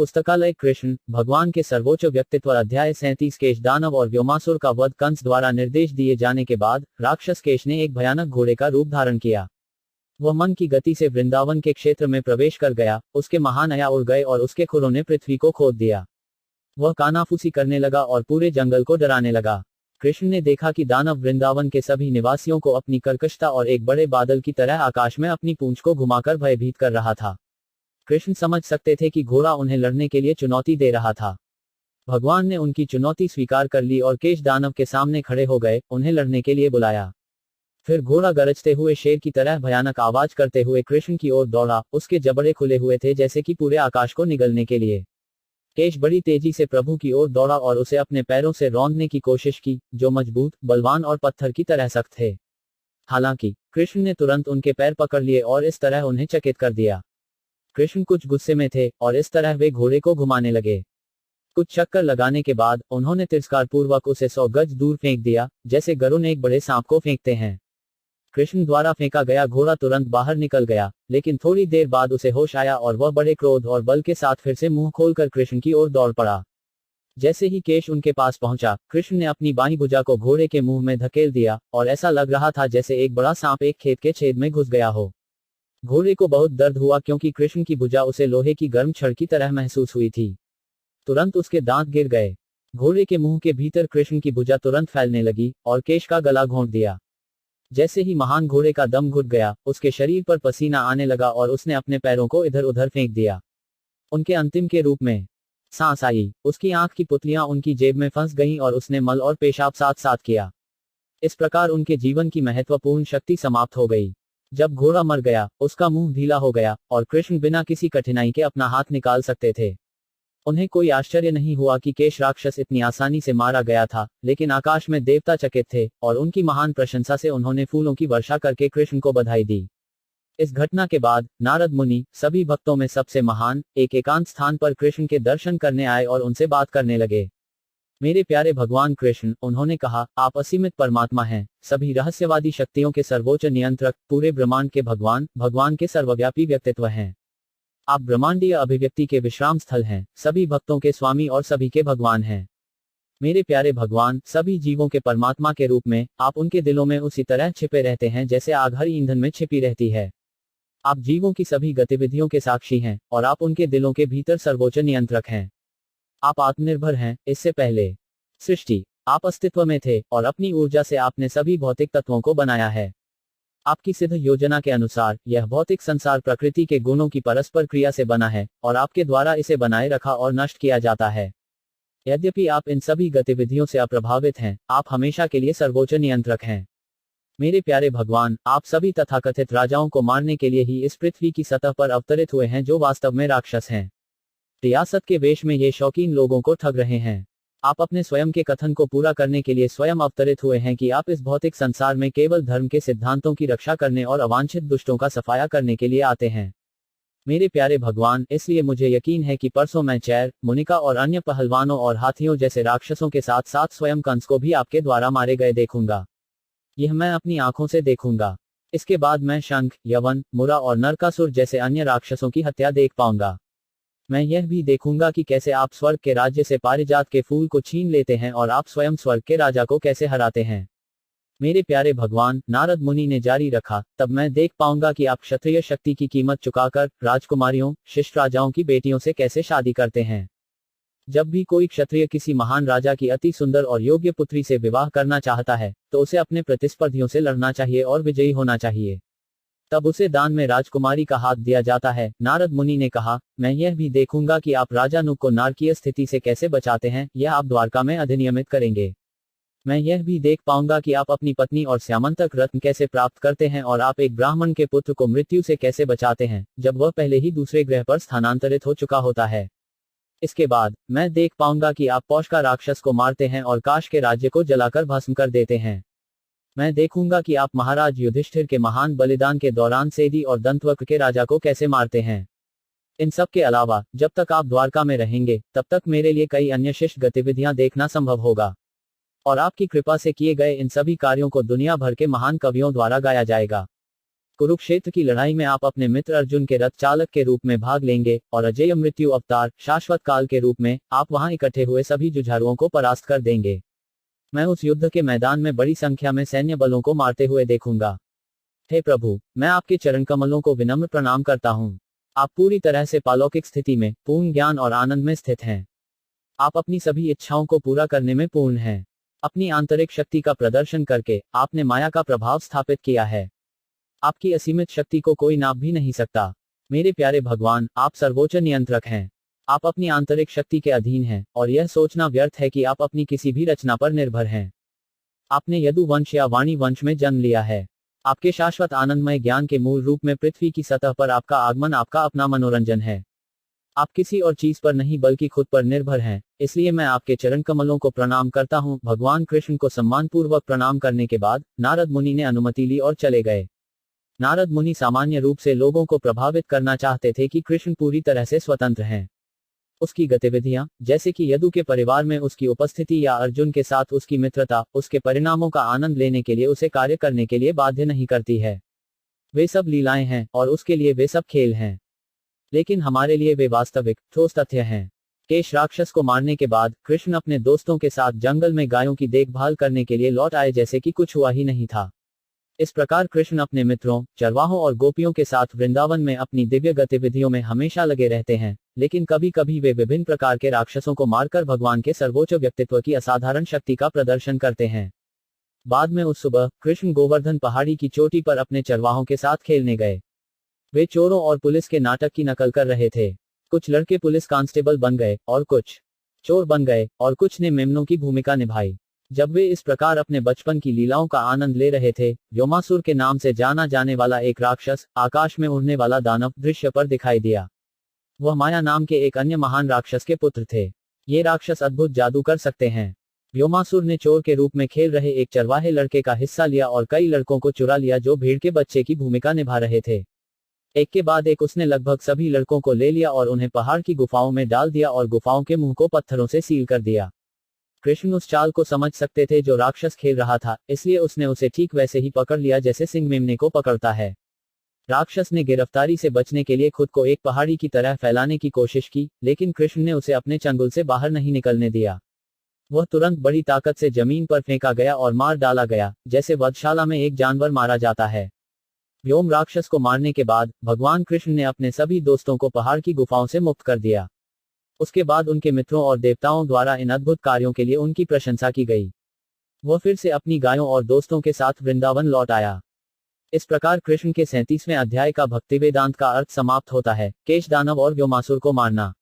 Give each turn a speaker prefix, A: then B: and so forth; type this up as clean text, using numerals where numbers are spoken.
A: पुस्तकालय कृष्ण भगवान के सर्वोच्च व्यक्तित्व अध्याय 37 केश दानव और व्योमासुर का वध कंस द्वारा निर्देश दिए जाने के बाद राक्षस केश ने एक भयानक घोड़े का रूप धारण किया। वह मन की गति से वृंदावन के क्षेत्र में प्रवेश कर गया, उसके महानया उड़ गए और उसके खुरों ने पृथ्वी को खोद दिया। वह कानाफूसी करने लगा और पूरे जंगल को डराने लगा। कृष्ण ने देखा कि दानव वृंदावन के सभी निवासियों को अपनी कर्कशता और एक बड़े बादल की तरह आकाश में अपनी पूंछ को घुमाकर भयभीत कर रहा था। कृष्ण समझ सकते थे कि घोड़ा उन्हें लड़ने के लिए चुनौती दे रहा था। भगवान ने उनकी चुनौती स्वीकार कर ली और केश दानव के सामने खड़े हो गए, उन्हें लड़ने के लिए बुलाया। फिर घोड़ा गरजते हुए शेर की तरह भयानक आवाज करते हुए कृष्ण की ओर दौड़ा, उसके जबड़े खुले हुए थे जैसे कि पूरे आकाश को निगलने के लिए। केश बड़ी तेजी से प्रभु की ओर दौड़ा और उसे अपने पैरों से रौंदने की कोशिश की, जो मजबूत, बलवान और पत्थर की तरह सख्त थे। हालांकि कृष्ण ने तुरंत उनके पैर पकड़ लिए और इस तरह उन्हें चकित कर दिया। कृष्ण कुछ गुस्से में थे और इस तरह वे घोड़े को घुमाने लगे। कुछ चक्कर लगाने के बाद उन्होंने तिरस्कार पूर्वक उसे 100 गज दूर फेंक दिया, जैसे गरुड़ एक बड़े सांप को फेंकते हैं। कृष्ण द्वारा फेंका गया घोड़ा तुरंत बाहर निकल गया, लेकिन थोड़ी देर बाद उसे होश आया और वह बड़े क्रोध और बल के साथ फिर से मुंह खोलकर कृष्ण की ओर दौड़ पड़ा। जैसे ही केश उनके पास पहुंचा, कृष्ण ने अपनी बाईं भुजा को घोड़े के मुंह में धकेल दिया और ऐसा लग रहा था जैसे एक बड़ा सांप एक खेत के छेद में घुस गया हो। घोड़े को बहुत दर्द हुआ क्योंकि कृष्ण की भुजा उसे लोहे की गर्म छड़ की तरह महसूस हुई थी। तुरंत उसके दांत गिर गए। घोड़े के मुंह के भीतर कृष्ण की भुजा तुरंत फैलने लगी और केश का गला घोंट दिया। जैसे ही महान घोड़े का दम घुट गया, उसके शरीर पर पसीना आने लगा और उसने अपने पैरों को इधर उधर फेंक दिया। उनके अंतिम के रूप में सांस आई, उसकी आंख की पुतलियां उनकी जेब में फंस गईं और उसने मल और पेशाब साथ साथ किया। इस प्रकार उनके जीवन की महत्वपूर्ण शक्ति समाप्त हो गई। जब घोड़ा मर गया, उसका मुंह ढीला हो गया और कृष्ण बिना किसी कठिनाई के अपना हाथ निकाल सकते थे। उन्हें कोई आश्चर्य नहीं हुआ कि केश राक्षस इतनी आसानी से मारा गया था, लेकिन आकाश में देवता चकित थे और उनकी महान प्रशंसा से उन्होंने फूलों की वर्षा करके कृष्ण को बधाई दी। इस घटना के बाद नारद मुनि, सभी भक्तों में सबसे महान, एक एकांत स्थान पर कृष्ण के दर्शन करने आए और उनसे बात करने लगे। मेरे प्यारे भगवान कृष्ण, उन्होंने कहा, आप असीमित परमात्मा हैं, सभी रहस्यवादी शक्तियों के सर्वोच्च नियंत्रक, पूरे ब्रह्मांड के भगवान, भगवान के सर्वव्यापी व्यक्तित्व हैं। आप ब्रह्मांडीय अभिव्यक्ति के विश्राम स्थल हैं, सभी भक्तों के स्वामी और सभी के भगवान हैं। मेरे प्यारे भगवान, सभी जीवों के परमात्मा के रूप में आप उनके दिलों में उसी तरह छिपे रहते हैं जैसे आग हर ईंधन में छिपी रहती है। आप जीवों की सभी गतिविधियों के साक्षी हैं और आप उनके दिलों के भीतर सर्वोच्च नियंत्रक हैं। आप आत्मनिर्भर हैं, इससे पहले सृष्टि आप अस्तित्व में थे और अपनी ऊर्जा से आपने सभी भौतिक तत्वों को बनाया है। आपकी सिद्ध योजना के अनुसार यह भौतिक संसार प्रकृति के गुणों की परस्पर क्रिया से बना है और आपके द्वारा इसे बनाए रखा और नष्ट किया जाता है। यद्यपि आप इन सभी गतिविधियों से अप्रभावित हैं, आप हमेशा के लिए सर्वोच्च नियंत्रक हैं। मेरे प्यारे भगवान, आप सभी तथाकथित राजाओं को मारने के लिए ही इस पृथ्वी की सतह पर अवतरित हुए हैं जो वास्तव में राक्षस हैं। रियासत के वेश में ये शौकीन लोगों को ठग रहे हैं। आप अपने स्वयं के कथन को पूरा करने के लिए स्वयं अवतरित हुए हैं कि आप इस भौतिक संसार में केवल धर्म के सिद्धांतों की रक्षा करने और अवांछित दुष्टों का सफाया करने के लिए आते हैं। मेरे प्यारे भगवान, इसलिए मुझे यकीन है कि परसों मैं चैर, मुनिका और अन्य पहलवानों और हाथियों जैसे राक्षसों के साथ साथ स्वयं कंस को भी आपके द्वारा मारे गए देखूंगा। यह मैं अपनी आंखों से देखूंगा। इसके बाद मैं शंख, यवन, मुरा और नरकासुर जैसे अन्य राक्षसों की हत्या देख पाऊंगा। मैं यह भी देखूंगा कि कैसे आप स्वर्ग के राज्य से पारिजात के फूल को छीन लेते हैं और आप स्वयं स्वर्ग के राजा को कैसे हराते हैं। मेरे प्यारे भगवान, नारद मुनि ने जारी रखा, तब मैं देख पाऊंगा कि आप क्षत्रिय शक्ति की कीमत चुकाकर राजकुमारियों, शिष्ट राजाओं की बेटियों से कैसे शादी करते हैं। जब भी कोई क्षत्रिय किसी महान राजा की अति सुंदर और योग्य पुत्री से विवाह करना चाहता है, तो उसे अपने प्रतिस्पर्धियों से लड़ना चाहिए और विजयी होना चाहिए। तब उसे दान में राजकुमारी का हाथ दिया जाता है। नारद मुनि ने कहा, मैं यह भी देखूंगा कि आप राजा नुक को नारकीय स्थिति से कैसे बचाते हैं, यह आप द्वारका में अधिनियमित करेंगे। मैं यह भी देख पाऊंगा कि आप अपनी पत्नी और स्यामंतक रत्न कैसे प्राप्त करते हैं और आप एक ब्राह्मण के पुत्र को मृत्यु से कैसे बचाते हैं, जब वह पहले ही दूसरे ग्रह पर स्थानांतरित हो चुका होता है। इसके बाद मैं देख पाऊंगा कि आप पौष का राक्षस को मारते हैं और काश के राज्य को जलाकर भस्म कर देते हैं। मैं देखूंगा कि आप महाराज युधिष्ठिर के महान बलिदान के दौरान सेदी और दंतवक्र के राजा को कैसे मारते हैं। इन सब के अलावा जब तक आप द्वारका में रहेंगे, तब तक मेरे लिए कई अन्य शिष्ट गतिविधियां देखना संभव होगा और आपकी कृपा से किए गए इन सभी कार्यों को दुनिया भर के महान कवियों द्वारा गाया जाएगा। कुरुक्षेत्र की लड़ाई में आप अपने मित्र अर्जुन के रथ चालक के रूप में भाग लेंगे और अजेय मृत्यु अवतार शाश्वत काल के रूप में आप वहां इकट्ठे हुए सभी जुझारुओं को परास्त कर देंगे। मैं उस युद्ध के मैदान में बड़ी संख्या में सैन्य बलों को मारते हुए देखूंगा। हे प्रभु, मैं आपके चरण कमलों को विनम्र प्रणाम करता हूँ। आप पूरी तरह से पालौकिक स्थिति में पूर्ण ज्ञान और आनंद में स्थित हैं। आप अपनी सभी इच्छाओं को पूरा करने में पूर्ण हैं। अपनी आंतरिक शक्ति का प्रदर्शन करके आपने माया का प्रभाव स्थापित किया है। आपकी असीमित शक्ति को कोई नाप भी नहीं सकता। मेरे प्यारे भगवान, आप सर्वोच्च नियंत्रक हैं। आप अपनी आंतरिक शक्ति के अधीन हैं और यह सोचना व्यर्थ है कि आप अपनी किसी भी रचना पर निर्भर हैं। आपने यदु वंश या वाणी वंश में जन्म लिया है। आपके शाश्वत आनंदमय ज्ञान के मूल रूप में पृथ्वी की सतह पर आपका आगमन आपका अपना मनोरंजन है। आप किसी और चीज पर नहीं बल्कि खुद पर निर्भर हैं, इसलिए मैं आपके चरण कमलों को प्रणाम करता हूँ। भगवान कृष्ण को सम्मानपूर्वक प्रणाम करने के बाद नारद मुनि ने अनुमति ली और चले गए। नारद मुनि सामान्य रूप से लोगों को प्रभावित करना चाहते थे कि कृष्ण पूरी तरह से स्वतंत्र हैं। उसकी गतिविधियां, जैसे कि यदु के परिवार में उसकी उपस्थिति या अर्जुन के साथ उसकी मित्रता, उसके परिणामों का आनंद लेने के लिए उसे कार्य करने के लिए बाध्य नहीं करती है। वे सब लीलाएं हैं और उसके लिए वे सब खेल हैं, लेकिन हमारे लिए वे वास्तविक ठोस तथ्य हैं। केश राक्षस को मारने के बाद कृष्ण अपने दोस्तों के साथ जंगल में गायों की देखभाल करने के लिए लौट आए जैसे कि कुछ हुआ ही नहीं था। इस प्रकार कृष्ण अपने मित्रों, चरवाहों और गोपियों के साथ वृंदावन में अपनी दिव्य गतिविधियों में हमेशा लगे रहते हैं, लेकिन कभी कभी वे विभिन्न प्रकार के राक्षसों को मारकर भगवान के सर्वोच्च व्यक्तित्व की असाधारण शक्ति का प्रदर्शन करते हैं। बाद में उस सुबह कृष्ण गोवर्धन पहाड़ी की चोटी पर अपने चरवाहों के साथ खेलने गए। वे चोरों और पुलिस के नाटक की नकल कर रहे थे। कुछ लड़के पुलिस कांस्टेबल बन गए और कुछ चोर बन गए और कुछ ने मेमनों की भूमिका निभाई। जब वे इस प्रकार अपने बचपन की लीलाओं का आनंद ले रहे थे, व्योमासुर के नाम से जाना जाने वाला एक राक्षस, आकाश में उड़ने वाला दानव, दृश्य पर दिखाई दिया। वह माया नाम के एक अन्य महान राक्षस के पुत्र थे। ये राक्षस अद्भुत जादू कर सकते हैं। व्योमासुर ने चोर के रूप में खेल रहे एक चरवाहे लड़के का हिस्सा लिया और कई लड़कों को चुरा लिया जो भीड़ के बच्चे की भूमिका निभा रहे थे। एक के बाद एक उसने लगभग सभी लड़कों को ले लिया और उन्हें पहाड़ की गुफाओं में डाल दिया और गुफाओं के मुंह को पत्थरों से सील कर दिया। कृष्ण उस चाल को समझ सकते थे जो राक्षस खेल रहा था, इसलिए उसने उसे ठीक वैसे ही पकड़ लिया जैसे सिंह मेमने को पकड़ता है। राक्षस ने गिरफ्तारी से बचने के लिए खुद को एक पहाड़ी की तरह फैलाने की कोशिश की, लेकिन कृष्ण ने उसे अपने चंगुल से बाहर नहीं निकलने दिया। वह तुरंत बड़ी ताकत से जमीन पर फेंका गया और मार डाला गया, जैसे वधशाला में एक जानवर मारा जाता है। व्योम राक्षस को मारने के बाद भगवान कृष्ण ने अपने सभी दोस्तों को पहाड़ की गुफाओं से मुक्त कर दिया। उसके बाद उनके मित्रों और देवताओं द्वारा इन अद्भुत कार्यों के लिए उनकी प्रशंसा की गई। वह फिर से अपनी गायों और दोस्तों के साथ वृंदावन लौट आया। इस प्रकार कृष्ण के 37वें अध्याय का भक्ति वेदांत का अर्थ समाप्त होता है। केश दानव और व्योमासुर को मारना।